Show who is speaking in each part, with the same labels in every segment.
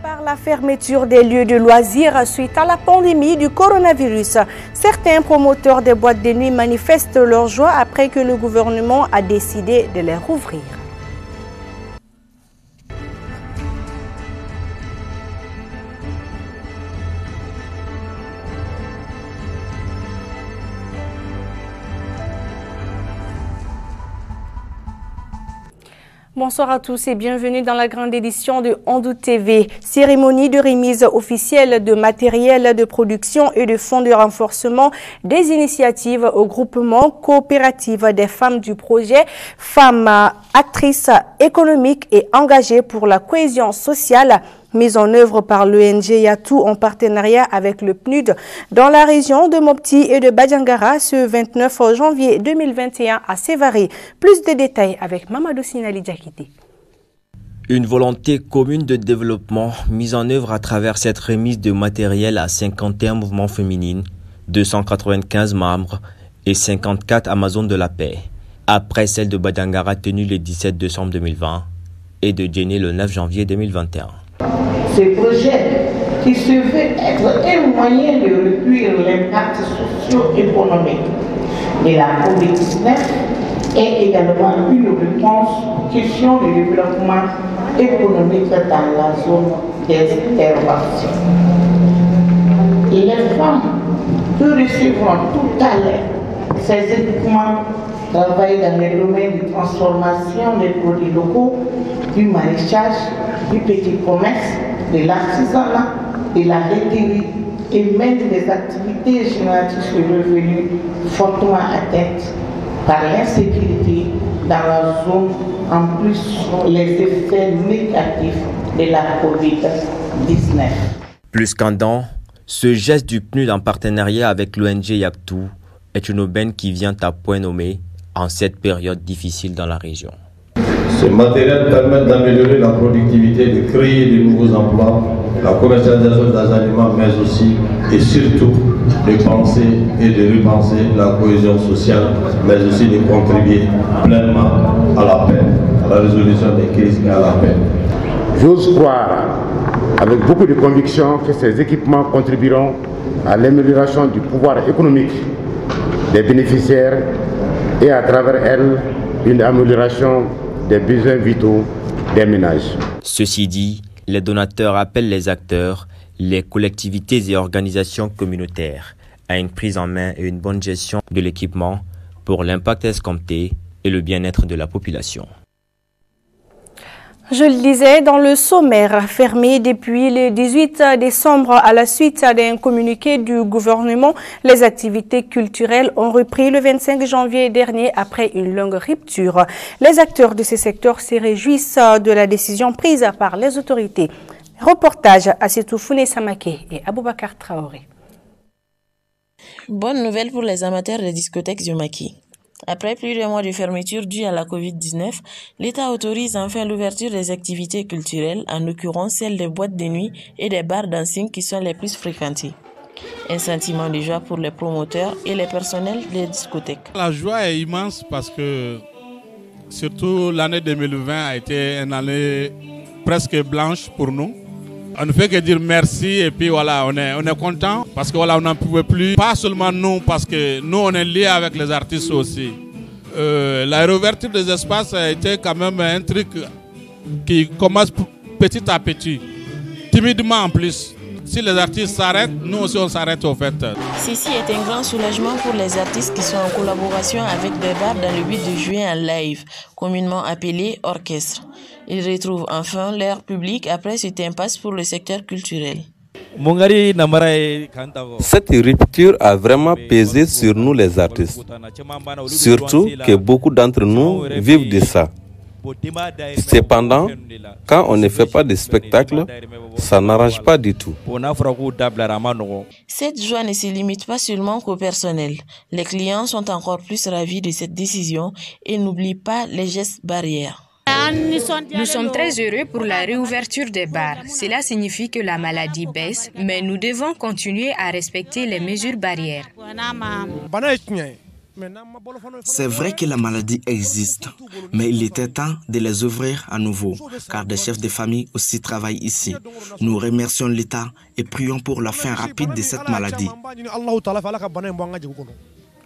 Speaker 1: Par la fermeture des lieux de loisirs suite à la pandémie du coronavirus, certains promoteurs des boîtes de nuit manifestent leur joie après que le gouvernement a décidé de les rouvrir. Bonsoir à tous et bienvenue dans la grande édition de Ondou TV. Cérémonie de remise officielle de matériel de production et de fonds de renforcement des initiatives au groupement coopératif des femmes du projet Femmes actrices économiques et engagées pour la cohésion sociale, mise en œuvre par l'ONG Yatou en partenariat avec le PNUD dans la région de Mopti et de Badjangara ce 29 janvier 2021 à Sévaré. Plus de détails avec Mamadou Sinali Diakité.
Speaker 2: Une volonté commune de développement mise en œuvre à travers cette remise de matériel à 51 mouvements féminines, 295 membres et 54 Amazones de la paix, après celle de Badjangara tenue le 17 décembre 2020 et de Djéné le 9 janvier 2021.
Speaker 3: Ce projet qui se veut être un moyen de réduire l'impact socio-économique de la COVID-19 est également une réponse aux questions de développement économique dans la zone d'intervention. Les femmes que recevront tout à l'heure ces équipements travaillent dans les domaines de transformation des produits locaux, du maraîchage, du petit commerce, de l'artisanat, de la laiterie et même des activités génératrices de revenus fortement atteintes par l'insécurité dans la zone, en plus les effets négatifs de la COVID-19.
Speaker 2: Plus qu'un don, ce geste du PNUD en partenariat avec l'ONG Yatou est une aubaine qui vient à point nommé en cette période difficile dans la région.
Speaker 4: Ce matériel permet d'améliorer la productivité, de créer de nouveaux emplois, la commercialisation des aliments, mais aussi et surtout de penser et de repenser la cohésion sociale, mais aussi de contribuer pleinement à la paix, à la résolution des crises et à la paix.
Speaker 5: J'ose croire avec beaucoup de conviction que ces équipements contribueront à l'amélioration du pouvoir économique des bénéficiaires et à travers elles une amélioration des besoins vitaux des ménages.
Speaker 2: Ceci dit, les donateurs appellent les acteurs, les collectivités et organisations communautaires à une prise en main et une bonne gestion de l'équipement pour l'impact escompté et le bien-être de la population.
Speaker 1: Je le disais dans le sommaire, fermé depuis le 18 décembre à la suite d'un communiqué du gouvernement, les activités culturelles ont repris le 25 janvier dernier après une longue rupture. Les acteurs de ce secteur se réjouissent de la décision prise par les autorités. Reportage à Foune Samake et Aboubakar Traoré.
Speaker 6: Bonne nouvelle pour les amateurs des discothèques du Maquis. Après plus de mois de fermeture due à la COVID-19, l'État autorise enfin l'ouverture des activités culturelles, en l'occurrence celles des boîtes de nuit et des bars dancing qui sont les plus fréquentés. Un sentiment de joie pour les promoteurs et les personnels des discothèques.
Speaker 7: La joie est immense parce que surtout l'année 2020 a été une année presque blanche pour nous. On ne fait que dire merci et puis voilà, on est content parce que voilà, on n'en pouvait plus. Pas seulement nous, parce que nous on est liés avec les artistes aussi. La réouverture des espaces a été quand même un truc qui commence petit à petit, timidement en plus. Si les artistes s'arrêtent, nous aussi on s'arrête au fait.
Speaker 6: Ceci est un grand soulagement pour les artistes qui sont en collaboration avec des bars dans le but de jouer en live, communément appelé orchestre. Ils retrouvent enfin leur public après cette impasse pour le secteur culturel.
Speaker 8: Cette rupture a vraiment pesé sur nous les artistes, surtout que beaucoup d'entre nous vivent de ça. Cependant, quand on ne fait pas de spectacle, ça n'arrange pas du tout.
Speaker 6: Cette joie ne se limite pas seulement qu'au personnel. Les clients sont encore plus ravis de cette décision et n'oublient pas les gestes barrières.
Speaker 9: Nous sommes très heureux pour la réouverture des bars. Cela signifie que la maladie baisse, mais nous devons continuer à respecter les mesures barrières.
Speaker 10: C'est vrai que la maladie existe, mais il était temps de les ouvrir à nouveau, car des chefs de famille aussi travaillent ici. Nous remercions l'État et prions pour la fin rapide de cette maladie.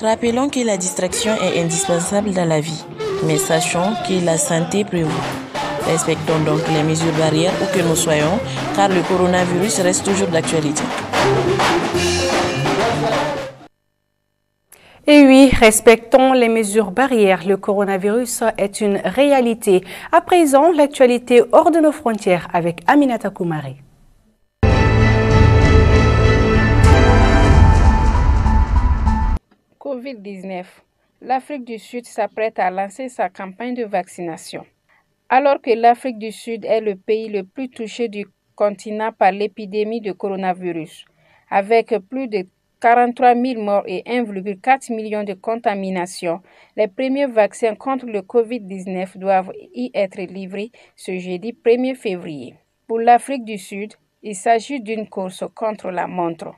Speaker 6: Rappelons que la distraction est indispensable dans la vie, mais sachons que la santé prévaut. Respectons donc les mesures barrières où que nous soyons, car le coronavirus reste toujours d'actualité.
Speaker 1: Et oui, respectons les mesures barrières. Le coronavirus est une réalité. À présent, l'actualité hors de nos frontières avec Aminata Koumari.
Speaker 11: Covid-19. L'Afrique du Sud s'apprête à lancer sa campagne de vaccination. Alors que l'Afrique du Sud est le pays le plus touché du continent par l'épidémie de coronavirus, avec plus de 43 000 morts et 1,4 million de contaminations, les premiers vaccins contre le Covid-19 doivent y être livrés ce jeudi 1er février. Pour l'Afrique du Sud, il s'agit d'une course contre la montre.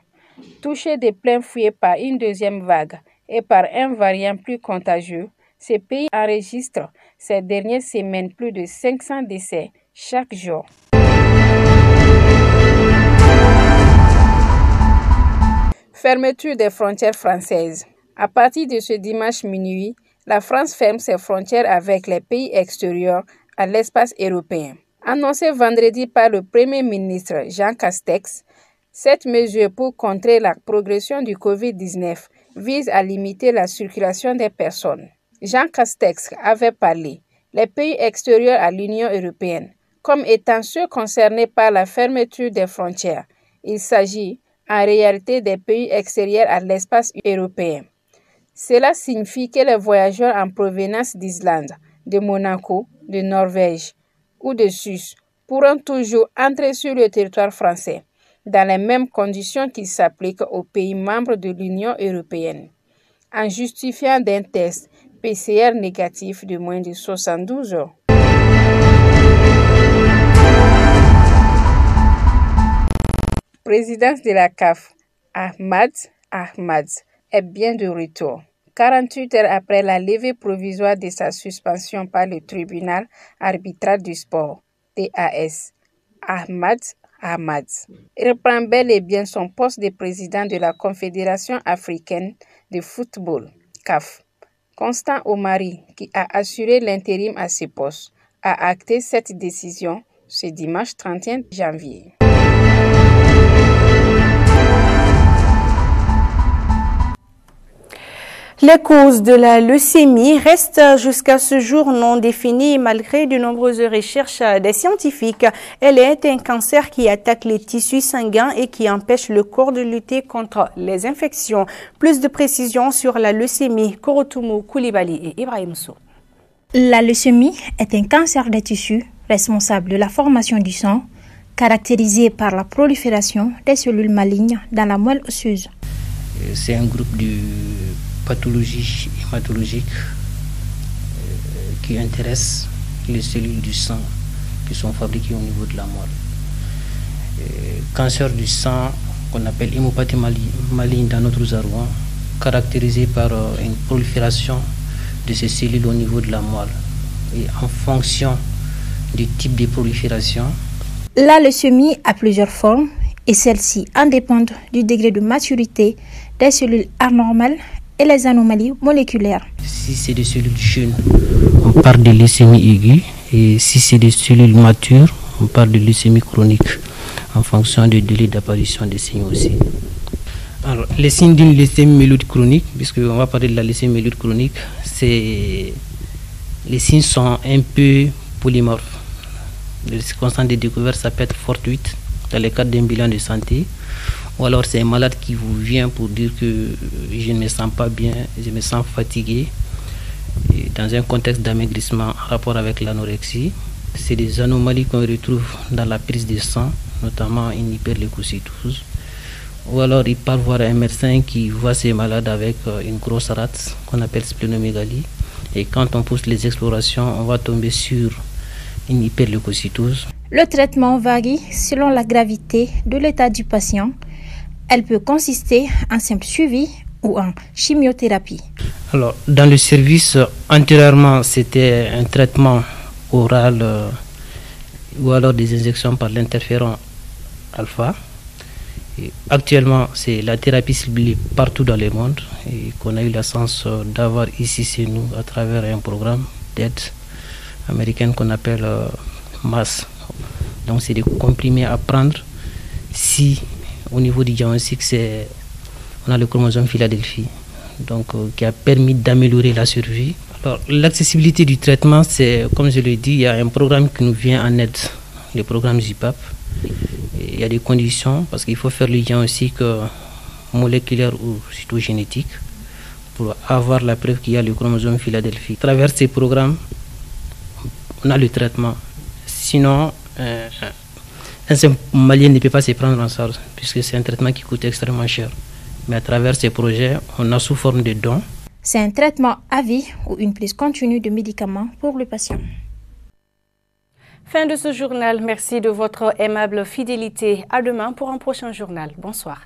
Speaker 11: Touché de plein fouet par une deuxième vague et par un variant plus contagieux, ce pays enregistre ces dernières semaines plus de 500 décès chaque jour. Fermeture des frontières françaises. À partir de ce dimanche minuit, la France ferme ses frontières avec les pays extérieurs à l'espace européen. Annoncé vendredi par le Premier ministre Jean Castex, cette mesure pour contrer la progression du Covid-19 vise à limiter la circulation des personnes. Jean Castex avait parlé les pays extérieurs à l'Union européenne comme étant ceux concernés par la fermeture des frontières. Il s'agit en réalité des pays extérieurs à l'espace européen. Cela signifie que les voyageurs en provenance d'Islande, de Monaco, de Norvège ou de Suisse pourront toujours entrer sur le territoire français dans les mêmes conditions qui s'appliquent aux pays membres de l'Union européenne, en justifiant d'un test PCR négatif de moins de 72 heures. Présidence de la CAF, Ahmad est bien de retour. 48 heures après la levée provisoire de sa suspension par le tribunal arbitral du sport, TAS, Ahmad reprend bel et bien son poste de président de la Confédération africaine de football, CAF. Constant Omari, qui a assuré l'intérim à ce poste, a acté cette décision ce dimanche 31 janvier.
Speaker 1: Les causes de la leucémie restent jusqu'à ce jour non définies malgré de nombreuses recherches des scientifiques. Elle est un cancer qui attaque les tissus sanguins et qui empêche le corps de lutter contre les infections. Plus de précisions sur la leucémie, Korotumu Koulibaly et Ibrahim Sow.
Speaker 12: La leucémie est un cancer des tissus responsable de la formation du sang, caractérisé par la prolifération des cellules malignes dans la moelle osseuse.
Speaker 13: C'est un groupe de pathologies hématologiques qui intéressent les cellules du sang qui sont fabriquées au niveau de la moelle. Cancer du sang qu'on appelle hémopathie maligne dans notre jargon, caractérisé par une prolifération de ces cellules au niveau de la moelle. Et en fonction du type de prolifération,
Speaker 12: la leucémie a plusieurs formes et celles-ci en dépendent du degré de maturité des cellules anormales et les anomalies moléculaires.
Speaker 13: Si c'est des cellules jeunes, on parle de leucémie aiguë, et si c'est des cellules matures, on parle de leucémie chronique, en fonction du délai d'apparition des signes aussi. Alors, les signes d'une leucémie myeloïde chronique, puisqu'on va parler de la leucémie myeloïde chronique, les signes sont un peu polymorphes. Les circonstances de découverte, ça peut être fortuite dans le cadre d'un bilan de santé, ou alors c'est un malade qui vous vient pour dire que je ne me sens pas bien, je me sens fatigué, et dans un contexte d'amaigrissement en rapport avec l'anorexie. C'est des anomalies qu'on retrouve dans la prise de sang, notamment une hyperleucocytose. Ou alors il part voir un médecin qui voit ces malades avec une grosse rate qu'on appelle splénomégalie. Et quand on pousse les explorations, on va tomber sur une hyperleucocytose.
Speaker 12: Le traitement varie selon la gravité de l'état du patient. Elle peut consister en simple suivi ou en chimiothérapie.
Speaker 13: Alors, dans le service, antérieurement, c'était un traitement oral ou alors des injections par l'interféron alpha. Et actuellement, c'est la thérapie ciblée partout dans le monde et qu'on a eu la chance d'avoir ici chez nous à travers un programme d'aide américaine qu'on appelle MAS. Donc, c'est des comprimés à prendre si au niveau du diagnostic, on a le chromosome Philadelphie, donc qui a permis d'améliorer la survie. Alors, l'accessibilité du traitement, c'est, comme je l'ai dit, il y a un programme qui nous vient en aide, le programme ZIPAP. Il y a des conditions parce qu'il faut faire le diagnostic moléculaire ou cytogénétique pour avoir la preuve qu'il y a le chromosome Philadelphie. À travers ces programmes, on a le traitement. Sinon, un simple Malien ne peut pas se prendre en charge puisque c'est un traitement qui coûte extrêmement cher. Mais à travers ces projets, on a sous forme de dons.
Speaker 12: C'est un traitement à vie ou une prise continue de médicaments pour le patient.
Speaker 1: Fin de ce journal. Merci de votre aimable fidélité. À demain pour un prochain journal. Bonsoir.